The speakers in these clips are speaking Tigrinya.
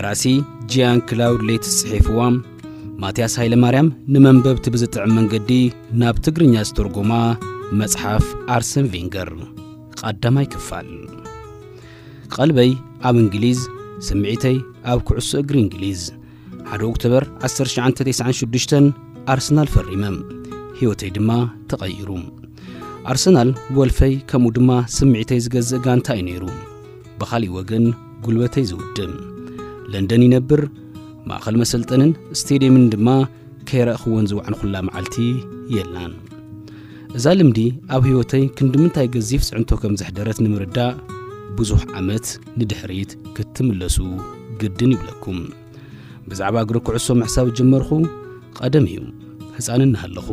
ደራሲ ጂያን ክላውድ ሌት ጽሒፍዋም ማቲያስ ኃይለ ማርያም ንመንበብ ትብዝጥዕ መንገዲ ናብ ትግርኛ ዝተርጎማ መጽሐፍ አርሰን ቬንገር ቀዳማይ ክፋል ቀልበይ ኣብ እንግሊዝ ስምዒተይ ኣብ ኩዕሶ እግሪ እንግሊዝ 1 ኦክቶበር 1996 አርሰናል ፈሪመም ህይወተይ ድማ ተቀይሩ አርሰናል ወልፈይ ከምኡ ድማ ስምዒተይ ዝገዝእ ጋንታ ነይሩ በኻሊ ወገን ጉልበተይ ዝውድም ለንደን ይነብር ማእኸል መሰልጠንን ስቴዲየምን ድማ ከይረኽወን ዝውዕን ኩላ መዓልቲ የላን እዛ ልምዲ ኣብ ህይወተይ ክንድምንታይ ገዚፍ ጽዕንቶ ከም ዝሕደረት ንምርዳእ ብዙሕ ዓመት ንድሕሪት ክትምለሱ ግድን ይብለኩም ብዛዕባ እግሪ ኩዕሶ ምሕሳብ ጀመርኹ ቀደም እዩ ህፃን እናሃለኹ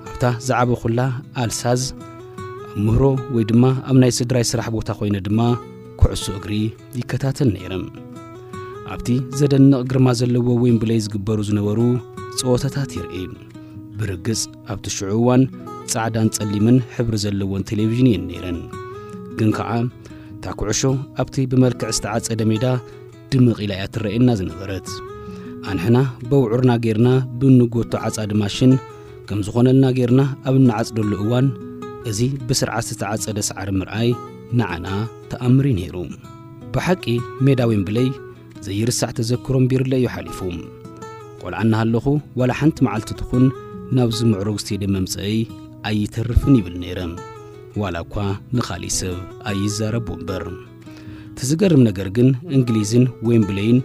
ኣብታ ዛዕባ ኩላ ኣልሳዝ ምህሮ ወይ ድማ ኣብ ናይ ስድራይ ስራሕ ቦታ ኮይነ ድማ ኩዕሶ እግሪ ይከታተል ነይረም ኣብቲ ዘደንቕ ግርማ ዘለዎ ዌምብሌይ ዝግበሩ ዝነበሩ ጸወታታት ይርኢ ብርግጽ ኣብቲ ሽዑዋን ጻዕዳን ጸሊምን ሕብሪ ዘለዎን ቴሌቪዥን የነይረን ግን ከዓ እታ ኩዕሾ ኣብቲ ብመልክዕ ዝተዓጸደ ሜዳ ድምቕ ኢላ እያ ትረአየና ዝነበረት ኣንሕና በውዑርና ጌርና ብንጎቶ ዓጻዲ ማሽን ከም ዝኾነልና ጌርና ኣብ ንዓጽደሉ እዋን እዚ ብስርዓት ዝተዓጸደ ሰዓሪ ምርኣይ ንዓና ተኣምሪ ነይሩ ብሓቂ ሜዳ ዌምብሌይ ዘይርሳዕ ተዘክሮም ቢርለ እዩ ሓሊፉ ቆልዓና ሃለኹ ወላ ሓንቲ መዓልቲ ትኹን ናብ ዝምዕሩግ ስቴድየም መምጽአይ ኣይተርፍን ይብል ነይረም ዋላ እኳ ንኻሊእ ሰብ ኣይዛረብ እምበር ትዝገርም ነገር ግን እንግሊዝን ዌምብሌይን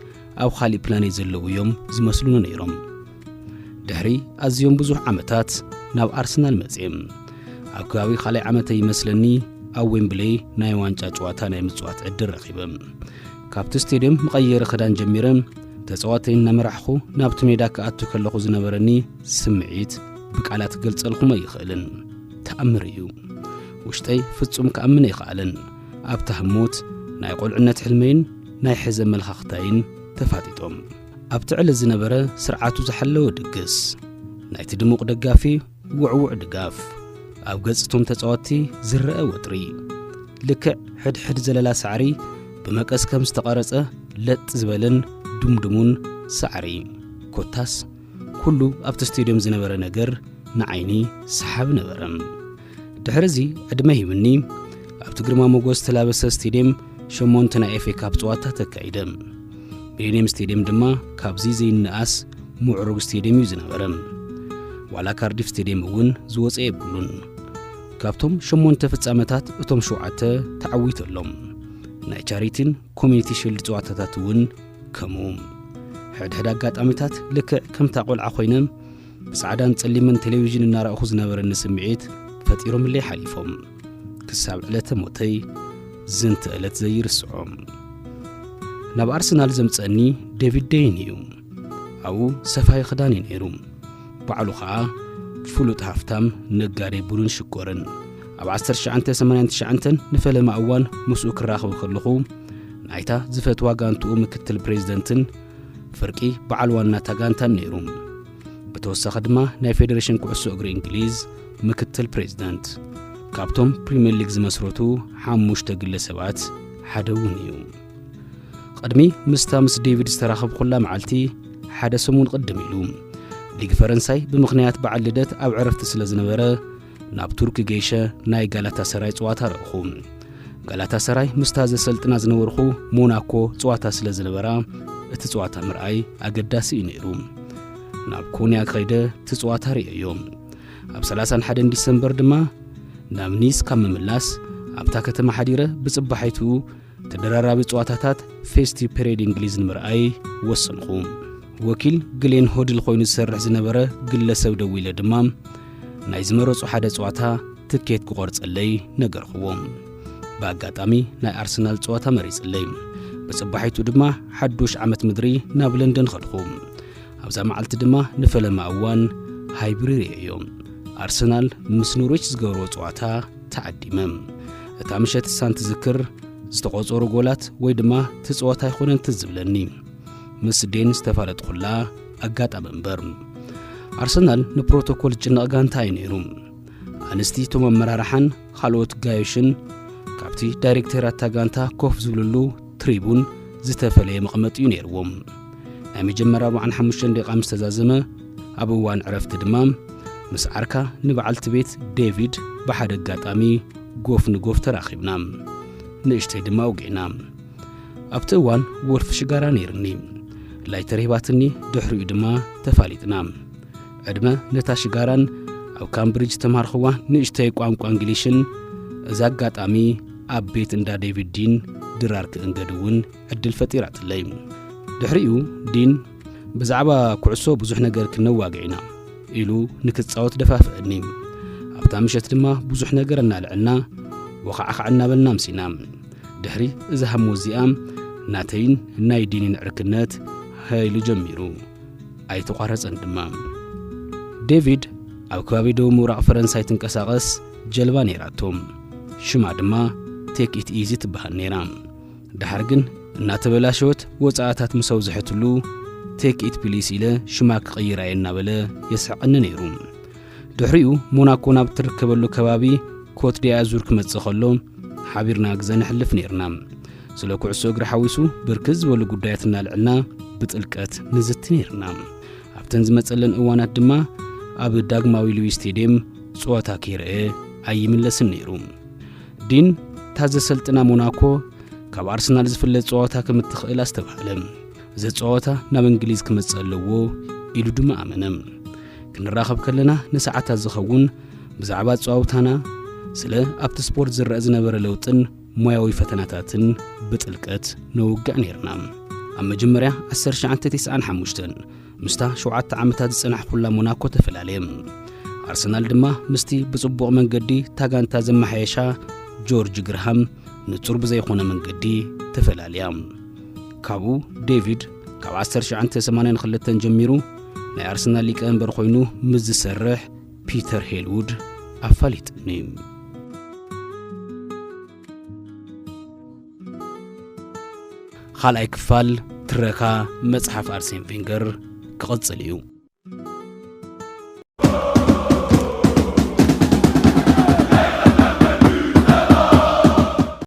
ኣብ ኻሊእ ፕላኔት ዘለዉ እዮም ዝመስሉን ነይሮም ድሕሪ ኣዝዮም ብዙሕ ዓመታት ናብ ኣርሰናል መጽእም ኣብ ከባቢ ኻልኣይ ዓመተይ ይመስለኒ ኣብ ዌምብሌይ ናይ ዋንጫ ጨዋታ ናይ ምጽዋት ዕድል ረኺበም ካብቲ ስቴድየም መቐየሪ ክዳን ጀሚረም ተጻዋተይ እናመራሕኹ ናብቲ ሜዳ ክኣቱ ከለኹ ዝነበረኒ ስምዒት ብቃላት ገልጸልኹም ኣይኽእልን ተኣምር እዩ ውሽጠይ ፍጹም ከኣምን ኣይኽኣልን ኣብታ ህሞት ናይ ቈልዕነት ሕልመይን ናይ ሕዘ መልኻኽታይን ተፋጢጦም ኣብቲ ዕለት ዝነበረ ስርዓቱ ዝሓለወ ድግስ ናይቲ ድሙቕ ደጋፊ ውዕውዕ ድጋፍ ኣብ ገጽቶም ተጻዋቲ ዝረአ ወጥሪ ልክዕ ሕድሕድ ዘለላ ሳዕሪ ብመቀስ ከም ዝተቐረጸ ለጥ ዝበለን ዱምድሙን ሳዕሪ ኮታስ ኩሉ ኣብቲ ስቴድየም ዝነበረ ነገር ንዓይኒ ሰሓቢ ነበረም ድሕሪዚ ዕድመ ሂብኒ ኣብቲ ግርማ ሞገስ ተላበሰ ስቴድየም 8 ናይ ኤፍኤ ካፕ ጸዋታ ተካይደም ሚሌኒየም ስቴድየም ድማ ካብዚ ዘይንኣስ ምዕሩግ ስቴድየም እዩ ዝነበረም ዋላ ካርዲፍ ስቴድየም እውን ዝወፀ የብሉን ካብቶም 8 ፍጻመታት እቶም 7 ተዓዊተሎም ናይ ቻሪቲን ኮሚኒቲ ሺልድ ጸዋታታት እውን ከምኡ ሕድሕድ ኣጋጣሚታት ልክዕ ከምታ ቆልዓ ኮይነም ብጻዕዳን ጸሊምን ቴሌቪዥን እናረኣኹ ዝነበረኒ ስምዒት ፈጢሮምለይ ሓሊፎም ክሳብ ዕለተ ሞተይ ዝንተ ዕለት ዘይርስዖም ናብ ኣርሰናል ዘምጸኒ ዴቪድ ዴይን እዩ ኣብኡ ሰፋይ ክዳን እዩ ነይሩ ባዕሉ ከዓ ፍሉጥ ሃፍታም ነጋዴ ቡድን ሽኮርን ኣብ 1989 ንፈለማ እዋን ምስኡ ክራኸብ ከለኹ ናይታ ዝፈትዋ ጋንትኡ ምክትል ፕሬዝደንትን ፍርቂ በዓል ዋና ታጋንታን ነይሩ ብተወሳኺ ድማ ናይ ፌዴሬሽን ኩዕሶ እግሪ እንግሊዝ ምክትል ፕሬዝደንት ካብቶም ፕሪሚየር ሊግ ዝመስረቱ 5 ግለሰባት ሓደ እውን እዩ قدمي مستامس ديفيد استراخب كل معلتي حدا سمون قدم إلو ليج فرنساي بمخنيات بعد لدت أو عرفت سلزنبرة ناب ترك جيشة ناي غالاتا سراي صواتا رخو غالاتا سراي مستاز سلطنا زنورخو موناكو صواتا سلزنبرة تصواتا مرأي أقداسي نيرو ناب كونيا خيدة تصواتا ريوم أب 31 ديسمبر دما ناب نيس كام ملاس أبتا كتما حديرة بصبحيتو تدرارابي ጸዋታታት ፌስቲ ፔሬድ እንግሊዝ ንምርኣይ ወሰንኹ ወኪል ግሌን ሆድል ኮይኑ ዝሰርሕ ዝነበረ ግለሰብ ደው ኢለ ድማ ናይ ዝመረጹ ሓደ ጸዋታ ትኬት ክቆርጸለይ ነገርኽዎም በአጋጣሚ ናይ አርሰናል ጸዋታ መሪጽለይ በጽባሒቱ ድማ ሓዱሽ ዓመት ምድሪ ናብ ለንደን ኸድኹ ኣብዛ መዓልቲ ድማ ንፈለማ እዋን ሃይብሪር እዮም አርሰናል ምስ ኖርዊች ዝገብሮ ጸዋታ ተዓዲመም እታ ምሸት ሳንት ዝክር ዝተቆጸሩ ጎላት ወይ ድማ ትጽዋታ ይኾነን ትዝብለኒ ምስ ዴን ዝተፋለጥ ኩላ ኣጋጣሚ እምበር አርሰናል ንፕሮቶኮል ጭንቕ ጋንታ አይነሩ አንስቲ ቶም አመራርሓን ካልኦት ጋዮሽን ካብቲ ዳይሬክተራት ጋንታ ኮፍ ዝብልሉ ትሪቡን ዝተፈለየ መቕመጥ እዩ ነይርዎም ናይ መጀመርያ 45 ደቂቃ ምስ ተዛዘመ ኣብ እዋን ዕረፍቲ ድማ ምስ ዓርካ ንበዓልቲ ቤት ዴቪድ ብሓደ ኣጋጣሚ ጎፍ ንጎፍ ተራኺብና ንእሽተይ ድማ ውጊዕና ኣብቲ እዋን ወርፊ ሽጋራ ነይርኒ ላይተር ሂባትኒ ድሕሪኡ ድማ ተፋሊጥና ዕድመ ነታ ሽጋራን ኣብ ካምብሪጅ ተማርኽዋ ንእሽተይ ቋንቋ እንግሊሽን እዛ ኣጋጣሚ ኣብ ቤት እንዳ ዴቪድ ዲን ድራር ክእንገድውን ዕድል ፈጢራትለይ ድሕሪኡ ዲን ብዛዕባ ኩዕሶ ብዙሕ ነገር ክነዋግዒና ኢሉ ንክጻወት ደፋፍአኒ ኣብታ ምሸት ድማ ብዙሕ ነገር እናልዕልና ወኻዓኻ እናበልና ምሲና ድሕሪ እዛ ሃሞዚኣ ናተይን ናይ ዲንን ዕርክነት ሃይሉ ጀሚሩ ኣይተቋረፀን ድማ ዴቪድ ኣብ ከባቢ ደቡብ ምብራቕ ፈረንሳይ ትንቀሳቐስ ጀልባ ነይራቶም ሽማ ድማ ቴክ ኢት ኢዚ ትበሃል ነይራ ድሓር ግን እናተበላሸወት ወፃኣታት ምሰው ዝሕትሉ ቴክ ኢት ፕሊስ ኢለ ሽማ ክቕይራ እናበለ የስሕቐኒ ነይሩ ድሕሪኡ ሞናኮ ናብ ትርከበሉ ከባቢ ኮት ዲኣዙር ክመጽእ ከሎ ሓቢርና ግዜ ንሕልፍ ነይርና ስለ ኩዕሶ እግሪ ሓዊሱ ብርክዝ ዝበሉ ጉዳያት እናልዕልና ብጥልቀት ንዝቲ ነይርና ኣብተን ዝመጸለን እዋናት ድማ ኣብ ዳግማዊ ሉዊ ስቴድየም ጸወታ ከይርአ ኣይምለስን ነይሩ ዲን ታዘሰልጥና ሞናኮ ካብ ኣርሰናል ዝፍለጥ ጸወታ ከም እትኽእል ኣስተባህለ እዚ ጸወታ ናብ እንግሊዝ ክመጽእ ኣለዎ ኢሉ ድማ ኣመነ ክንራኸብ ከለና ንሰዓታት ዝኸውን ብዛዕባ ጸወታና ስለ ኣብቲ ስፖርት ዝረአ ዝነበረ ለውጥን ሞያዊ ፈተናታትን ብጥልቀት ነውግዕ ነይርና ኣብ መጀመርያ 1995 ምስታ 7 ዓመታት ዝጸናሕ ኩላ ሞናኮ ተፈላለየ ኣርሰናል ድማ ምስቲ ብጽቡቕ መንገዲ ታጋንታ ዘመሓየሻ ጆርጅ ግርሃም ንጹር ብዘይኾነ መንገዲ ተፈላለያ ካብኡ ዴቪድ ካብ 1982 ጀሚሩ ናይ ኣርሰናል ሊቀመንበር ኮይኑ ምስ ዝሰርሕ ፒተር ሄልውድ ኣፋሊጥኒ ካልኣይ ክፋል ትረካ መጽሓፍ ኣርሴን ቬንገር ክቕጽል እዩ